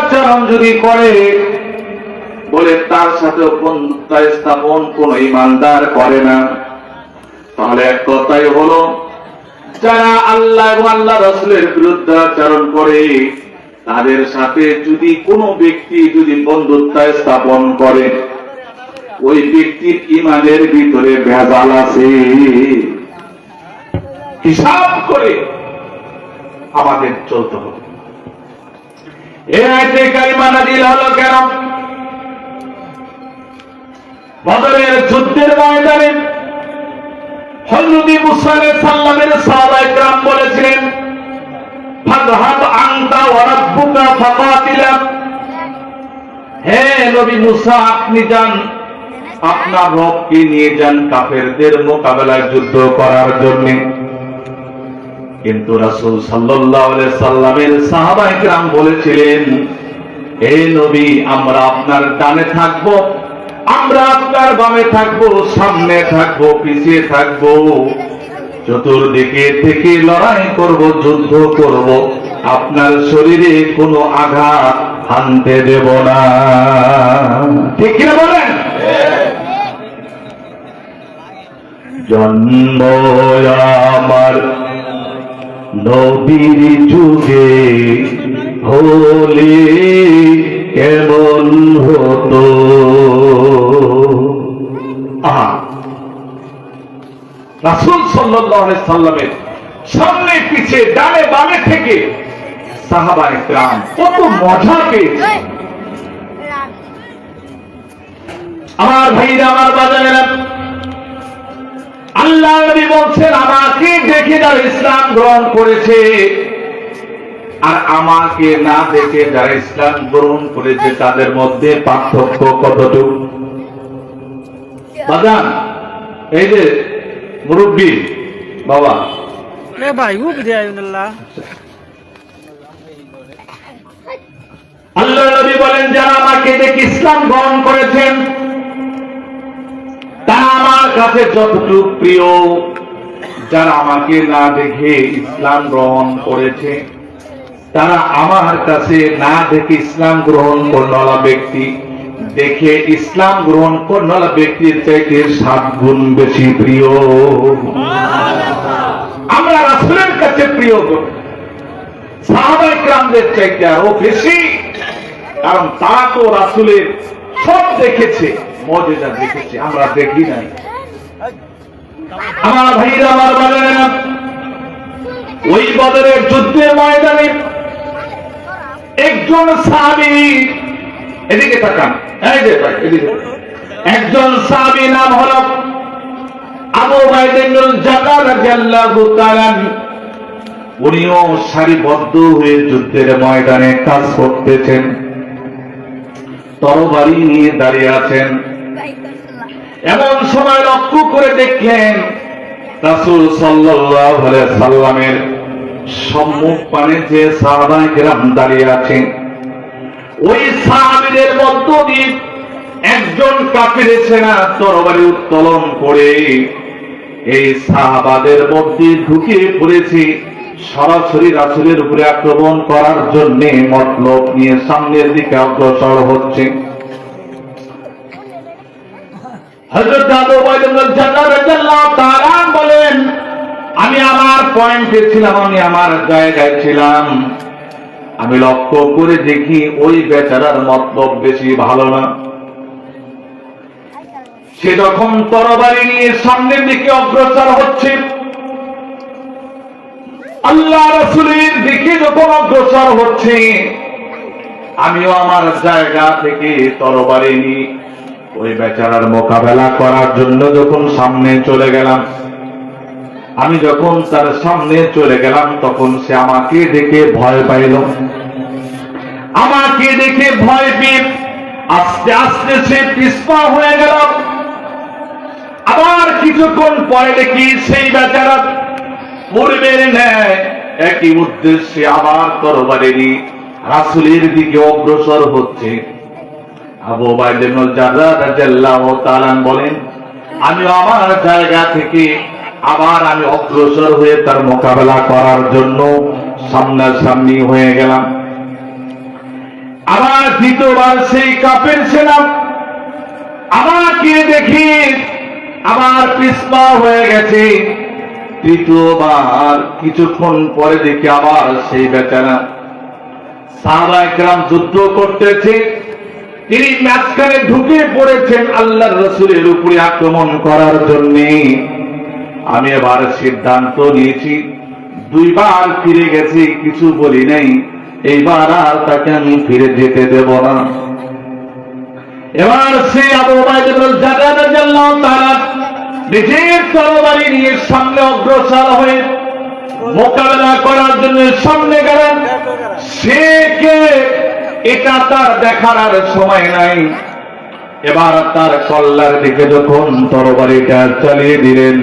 বিরুদ্ধাচরণ যদি করে, বলে তার সাথে বন্ধুত্ব স্থাপন কোন ইমানদার করে না। তাহলে এক কথাই হলো, যারা আল্লাহ এবং আল্লাহ রাসূলের বিরুদ্ধাচরণ করে, তাদের সাথে যদি কোনো ব্যক্তি যদি বন্ধুত্ব স্থাপন করে, ওই ব্যক্তির ইমানের ভিতরে ভেজাল আছে। হিসাব করে আমাদের চলতে হবে। এই আয়াতে কারিমা নাযিল হলো কেন? বদরের যুদ্ধের ময়দানে হযরত মুসা আলাইহিস সালামের সাহাবায়ে কেরাম বলেছিলেন, ফাযহাব আনতা ওয়া রাব্বুকা ফাকাতিলা, হে নবী মুসা, আপনি যান, আপনার রবকে নিয়ে যান কাফেরদের মোকাবেলায় যুদ্ধ করার জন্য। কিন্তু রাসূল সাল্লাল্লাহু আলাইহি সাল্লামের সাহাবায়ে কেরাম বলেছিলেন, হে নবী, আমরা আপনার ডানে থাকব, আমরা আপনার বামে থাকব, সামনে থাকব, পিছিয়ে থাকব, চতুর্দিকে থেকে লড়াই করব, যুদ্ধ করব, আপনার শরীরে কোনো আঘাত হানতে দেব না। ঠিক কিনা বলেন? জন্ম আমার নবীর যুগে হলে কেমন হতো। রাসূল সাল্লাল্লাহু আলাইহি সাল্লামের সামনে পিছে ডানে বামে থেকে সাহাবায়ে কেরাম কত মজা পেয়েছে। আমার ভাইরা, আমার বাজানেরা, আল্লাহ নবী বলছেন, আমাকে দেখে যারা ইসলাম গ্রহণ করেছে আর আমাকে না দেখে যারা ইসলাম গ্রহণ করেছে, তাদের মধ্যে পার্থক্য কতটুকু? বাজান, এই যে মুরব্বী বাবা, আল্লাহ নবী বলেন, যারা আমাকে দেখে ইসলাম গ্রহণ করেছেন তারা আমার কাছে যতটুকু প্রিয়, যারা আমাকে না দেখে ইসলাম গ্রহণ করেছে তারা আমার কাছে না দেখে ইসলাম গ্রহণ করনেওয়ালা ব্যক্তি, দেখে ইসলাম গ্রহণ করনেওয়ালা ব্যক্তির চাইতে 7 গুণ বেশি প্রিয়। আমরা রাসূলের কাছে প্রিয় সাহাবায়ে কেরামদের চাইতে আরো বেশি, কারণ তারা তো রাসূলের সব দেখেছে, মুজিজা দেখেছে, আমরা দেখি নাই। আমার ভাইরা, আমার বোনেরা, ওই বদরের যুদ্ধের ময়দানে একজন সাহাবী, এদিকে তাকান, এই যে এদিকে, একজন সাহাবী নাম হলো আবু উবাইদা ইবনুল জাররাহ রাদিয়াল্লাহু তাআলা। উনিও সারিবদ্ধ হয়ে যুদ্ধের ময়দানে কাজ করতেছেন, তরবারি নিয়ে দাঁড়িয়ে আছেন। এমন সময় লক্ষ্য করে দেখলেন রাসূল সাল্লাল্লাহু আলাইহি সাল্লামের সম্মুখ পানে যে সাহাবায়ে কেরাম দাঁড়িয়ে আছেন, ওই সাহাবীদের মধ্য দিয়ে একজন কাফির সেনা তরবারি উত্তোলন করে এই সাহাবাদের মধ্যে ঢুকে পড়েছে, সরাসরি রাসূলের উপরে আক্রমণ করার জন্য মতলব নিয়ে সামনের দিকে অগ্রসর হচ্ছে। হযরত আবু উবাইদা ইবনুল জাররাহ রাদিয়াল্লাহু তাআলা বলেন, আমি আমার পয়েন্টে ছিলাম, আমি আমার জায়গায় ছিলাম, আমি লক্ষ্য করে দেখি ওই বেচারার মতলব বেশি ভালো না। সে যখন তরবারি নিয়ে সামনের দিকে অগ্রসর হচ্ছে, আল্লাহ রাসূলের দিকে যখন অগ্রসর হচ্ছে, আমিও আমার জায়গা থেকে তরবারি নিয়ে ওই বেচারার মোকাবেলা করার জন্য যখন সামনে চলে গেলাম, আমি যখন তার সামনে চলে গেলাম, তখন সে আমাকে দেখে ভয় পাইল। আমাকে দেখে ভয় পেয়ে আস্তে আস্তে সে পিছপা হয়ে গেল। আবার কিছুক্ষণ পরে দেখি সেই বেচারা পূর্বের ন্যায় একই উদ্দেশ্যে আবার তরবারি নিয়ে রাসূলের দিকে অগ্রসর হচ্ছে। আবু উবাইদা ইবনুল জাররাহ রাদিয়াল্লাহু তাআলা বলেন, আমি আমার জায়গা থেকে আবার আমি অগ্রসর হয়ে তার মোকাবেলা করার জন্য সামনাসামনি হয়ে গেলাম। আবার দ্বিতীয়বার সেই কাফের সেনা আমাকে দেখি আবার পিছপা হয়ে গেছে। তৃতীয়বার কিছুক্ষণ পরে দেখি আবার সেই বেচারা সাহাবায়ে কেরাম যুদ্ধ করতেছে, তিনি মাঝখানে ঢুকে পড়েছেন আল্লাহর রাসূলের উপরে আক্রমণ করার জন্য। আমি এবার সিদ্ধান্ত নিয়েছি, দুইবার ফিরে গেছি, কিছু বলি নাই, এইবার আর তাকে আমি ফিরে যেতে দেব না। এবার সে আবু উবাইদা ইবনে জাররাহ রাদিয়াল্লাহু তাআলা নিজের তরবারি নিয়ে সামনে অগ্রসর হয়ে মোকাবেলা করার জন্য সামনে গেলেন। সে কে এটা তার দেখার আর সময় নাই। এবার তার কল্লার দিকে যখন তরবারিটা চালিয়ে দিলেন,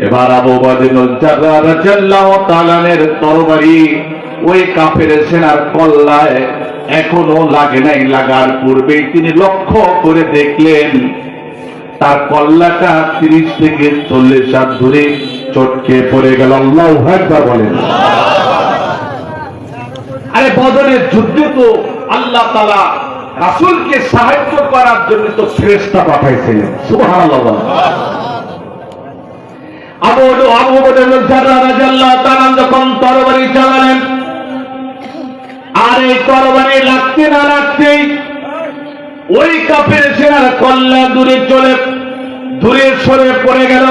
এবার আবু উবাইদা ইবনে জাররাহ রাদিয়াল্লাহু তাআলার তরবারি ওই কাফের সেনার কল্লায় এখনো লাগে নাই। লাগার পূর্বেই তিনি লক্ষ্য করে দেখলেন তার কল্লাটা 30 থেকে 40 হাত দূরে চটকে পড়ে গেল। আল্লাহু আকবার বলেন। আরে বদরের যুদ্ধে তো আল্লাহ তাআলা রাসূলকে সাহায্য করার জন্য তো ফেরেশতা পাঠাইছিলেন। সুবহানাল্লাহ। আবু উবাইদা ইবনে জাররাহ রাদিয়াল্লাহু তাআলা যখন তরবারি চালালেন, আর এই তরবারি লাগতে না লাগতেই ওই কাফের সেনার কল্লা দূরে সরে পড়ে গেল।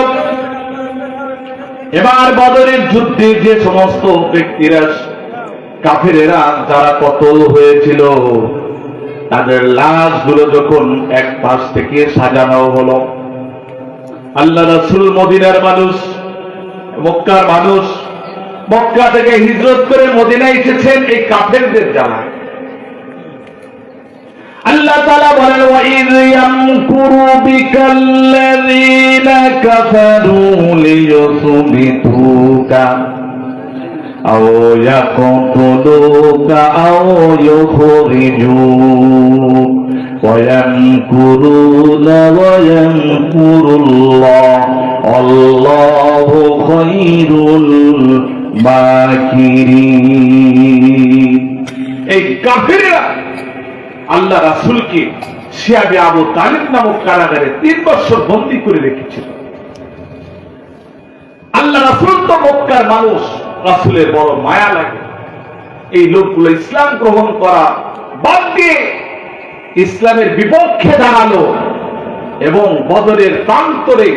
এবার বদরের যুদ্ধে যে সমস্ত ব্যক্তিরা কাফেরেরা যারা কতল হয়েছিল, তাদের লাশগুলো যখন এক পাশ থেকে সাজানো হলো, আল্লাহ রাসূল মদিনার মানুষ, মক্কার মানুষ, মক্কা থেকে হিজরত করে মদিনায় এসেছেন এই কাফেরদের জানায়। আল্লাহ তাআলা বলেন, ওয়াইয ইয়ামকুরু বিকাল্লাযীনা কাফারু লিয়ুসবিতুকা আও ইয়াকতুলুকা আও ইউখরিজুক ওয়া ইয়ামকুরুনা ওয়া ইয়ামকুরুল্লাহ আল্লাহু খায়রুল মাকিরিন। এই কাফেররা আল্লাহ রাসূলকে শিয়াবে আবু তালিব নামক কারাগারে 3 বছর বন্দী করে রেখেছিল। আল্লাহ রাসূল তো মক্কার মানুষ, রাসূলের বড় মায়া লাগে। এই লোকগুলো ইসলাম গ্রহণ করা বাদ দিয়ে ইসলামের বিপক্ষে দাঁড়ালো এবং বদরের প্রান্তরে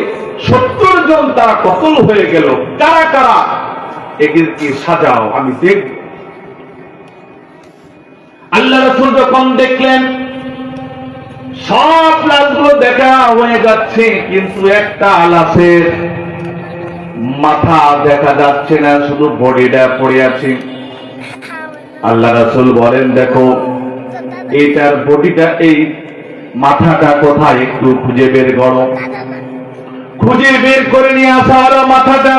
70 জন তারা কতল হয়ে গেল। কারা কারা এদেরকে সাজাও, আমি দেখব। আল্লাহ রাসূল যখন দেখলেন সব লাশগুলো দেখা হয়ে যাচ্ছে, কিন্তু একটা লাশের মাথা দেখা যাচ্ছে না, শুধু বডিটা পড়ে আছে। আল্লাহ রাসূল বলেন, দেখো এইটার বডিটা, এই মাথাটা কোথায়, একটু খুঁজে বের করো। খুঁজে বের করে নিয়ে আসা হলো মাথাটা,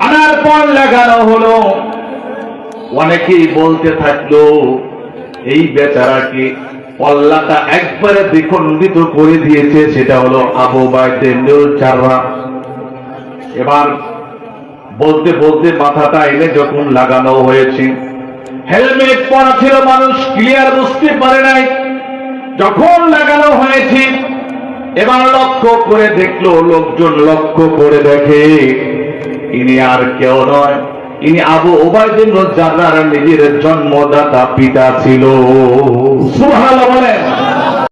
আনার পর লাগানো হলো। অনেকেই বলতে থাকলো এই বেচারাকে কল্লাটা একবারে দ্বিখণ্ডিত করে দিয়েছে, সেটা হলো আবু উবাইদা ইবনে জাররাহ। এবার বলতে বলতে মাথাটা এনে যখন লাগানো হয়েছে, হেলমেট পরা ছিল, মানুষ ক্লিয়ার বুঝতে পারে নাই। যখন লাগানো হয়েছে এবার লক্ষ্য করে দেখলো, লোকজন লক্ষ্য করে দেখে ইনি আর কেউ নয়, ইনি আবু উবাইদা ইবনে জাররাহর নিজের জন্মদাতা পিতা ছিল।